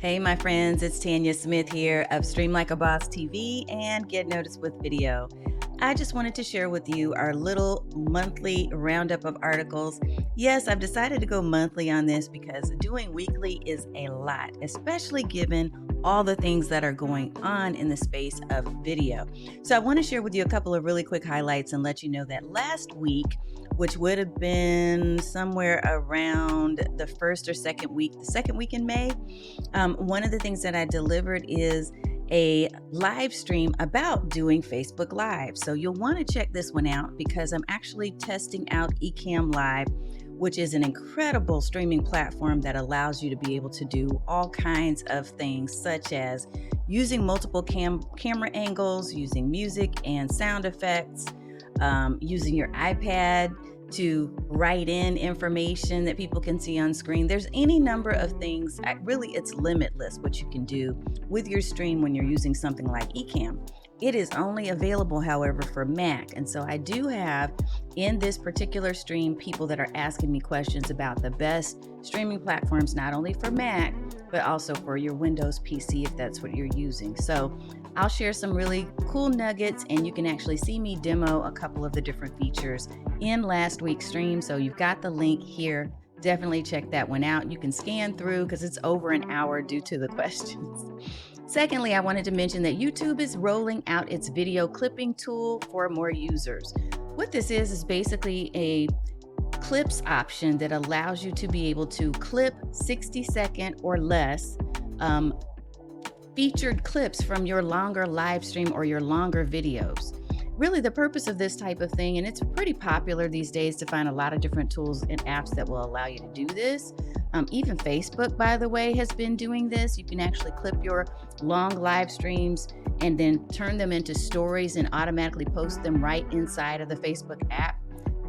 Hey, my friends, it's Tanya Smith here of Stream Like a Boss TV and Get Noticed with Video. I just wanted to share with you our little monthly roundup of articles. Yes, I've decided to go monthly on this because doing weekly is a lot, especially given all the things that are going on in the space of video. So I want to share with you a couple of really quick highlights and let you know that last week, which would have been somewhere around the first or second week, the second week in May, one of the things that I delivered is a live stream about doing Facebook Live. So you'll want to check this one out because I'm actually testing out Ecamm Live, which is an incredible streaming platform that allows you to be able to do all kinds of things, such as using multiple camera angles, using music and sound effects, using your iPad to write in information that people can see on screen. There's any number of things. Really, it's limitless what you can do with your stream when you're using something like Ecamm. It is only available, however, for Mac. And so I do have in this particular stream people that are asking me questions about the best streaming platforms, not only for Mac, but also for your Windows PC if that's what you're using. So I'll share some really cool nuggets and you can actually see me demo a couple of the different features in last week's stream. So you've got the link here. Definitely check that one out. You can scan through because it's over an hour due to the questions. Secondly, I wanted to mention that YouTube is rolling out its video clipping tool for more users. What this is basically a clips option that allows you to be able to clip 60-second or less featured clips from your longer live stream or your longer videos. Really, the purpose of this type of thing, and it's pretty popular these days to find a lot of different tools and apps that will allow you to do this. Even Facebook, by the way, has been doing this. You can actually clip your long live streams and then turn them into stories and automatically post them right inside of the Facebook app.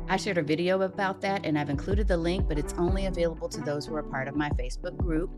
I shared a video about that and I've included the link, but it's only available to those who are part of my Facebook group.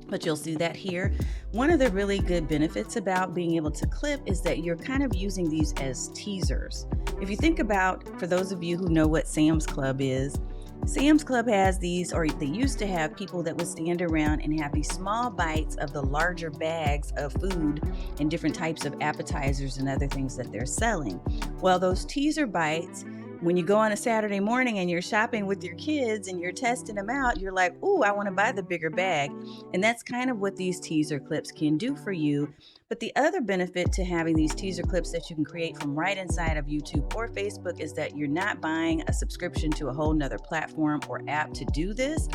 But you'll see that here. One of the really good benefits about being able to clip is that you're kind of using these as teasers. If you think about, for those of you who know what Sam's Club is, Sam's Club has these, or they used to have people that would stand around and have these small bites of the larger bags of food and different types of appetizers and other things that they're selling. Well, those teaser bites, when you go on a Saturday morning and you're shopping with your kids and you're testing them out, you're like, ooh, I want to buy the bigger bag. And that's kind of what these teaser clips can do for you. But the other benefit to having these teaser clips that you can create from right inside of YouTube or Facebook is that you're not buying a subscription to a whole nother platform or app to do this.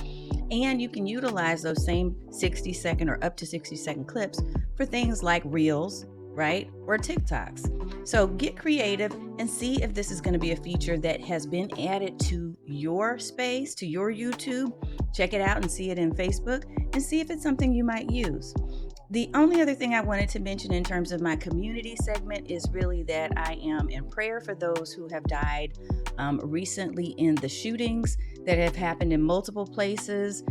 And you can utilize those same 60-second or up to 60-second clips for things like Reels, right? Or TikToks. So get creative and see if this is going to be a feature that has been added to your space, to your YouTube. Check it out and see it in Facebook and see if it's something you might use. The only other thing I wanted to mention in terms of my community segment is really that I am in prayer for those who have died recently in the shootings that have happened in multiple places.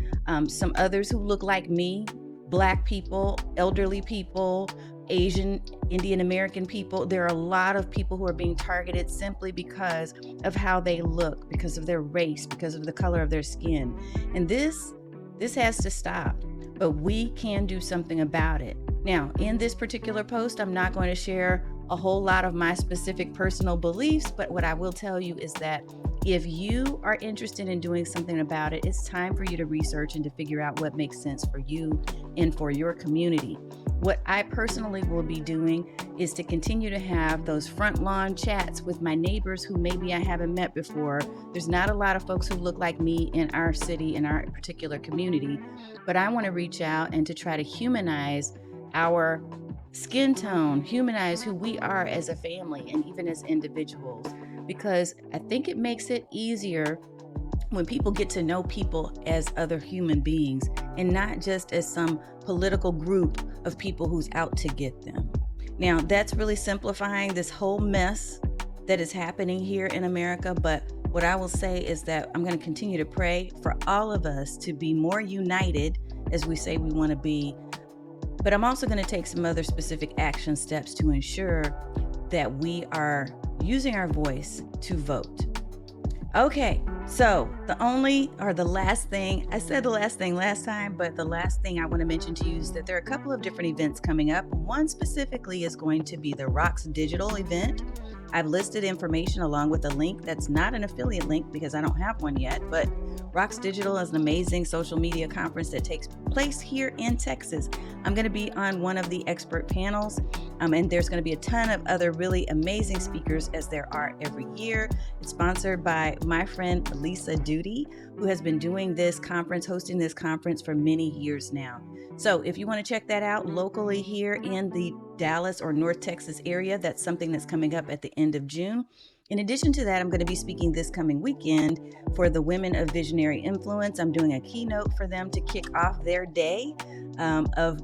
Some others who look like me, Black people, elderly people, Asian, Indian American people. There are a lot of people who are being targeted simply because of how they look, because of their race, because of the color of their skin. And this has to stop, but we can do something about it. Now, in this particular post, I'm not going to share a whole lot of my specific personal beliefs, but what I will tell you is that if you are interested in doing something about it, it's time for you to research and to figure out what makes sense for you and for your community. What I personally will be doing is to continue to have those front lawn chats with my neighbors who maybe I haven't met before. There's not a lot of folks who look like me in our city, in our particular community, but I want to reach out and to try to humanize our skin tone, humanize who we are as a family and even as individuals, because I think it makes it easier when people get to know people as other human beings and not just as some political group of people who's out to get them. Now, that's really simplifying this whole mess that is happening here in America, but what I will say is that I'm going to continue to pray for all of us to be more united as we say we want to be, but I'm also going to take some other specific action steps to ensure that we are using our voice to vote. Okay, So the last thing, I said the last thing last time, but the last thing I want to mention to you is that there are a couple of different events coming up. One specifically is going to be the Rocks Digital event. I've listed information along with a link that's not an affiliate link because I don't have one yet, but Rocks Digital is an amazing social media conference that takes place here in Texas. I'm going to be on one of the expert panels, and there's going to be a ton of other really amazing speakers as there are every year. It's sponsored by my friend Lisa Duty, who has been doing this conference, hosting this conference for many years now. So if you want to check that out locally here in the Dallas or North Texas area, that's something that's coming up at the end of June. In addition to that, I'm going to be speaking this coming weekend for the Women of Visionary Influence. I'm doing a keynote for them to kick off their day of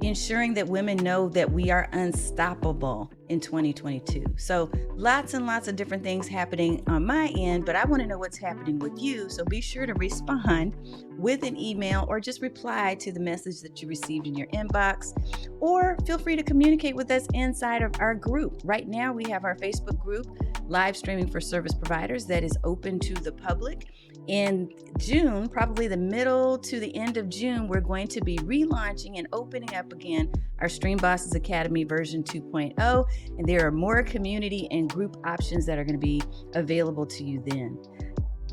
ensuring that women know that we are unstoppable in 2022. So lots and lots of different things happening on my end, but I want to know what's happening with you. So be sure to respond with an email or just reply to the message that you received in your inbox, or feel free to communicate with us inside of our group. Right now, we have our Facebook group, Live Streaming for Service Providers, that is open to the public. In June, probably the middle to the end of June, we're going to be relaunching and opening up again our Stream Bosses Academy version 2.0, and there are more community and group options that are going to be available to you then.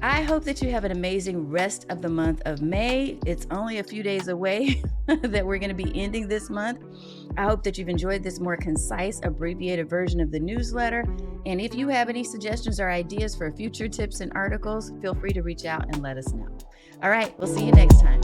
I hope that you have an amazing rest of the month of May. It's only a few days away that we're going to be ending this month. I hope that you've enjoyed this more concise, abbreviated version of the newsletter. And if you have any suggestions or ideas for future tips and articles, feel free to reach out and let us know. All right, we'll see you next time.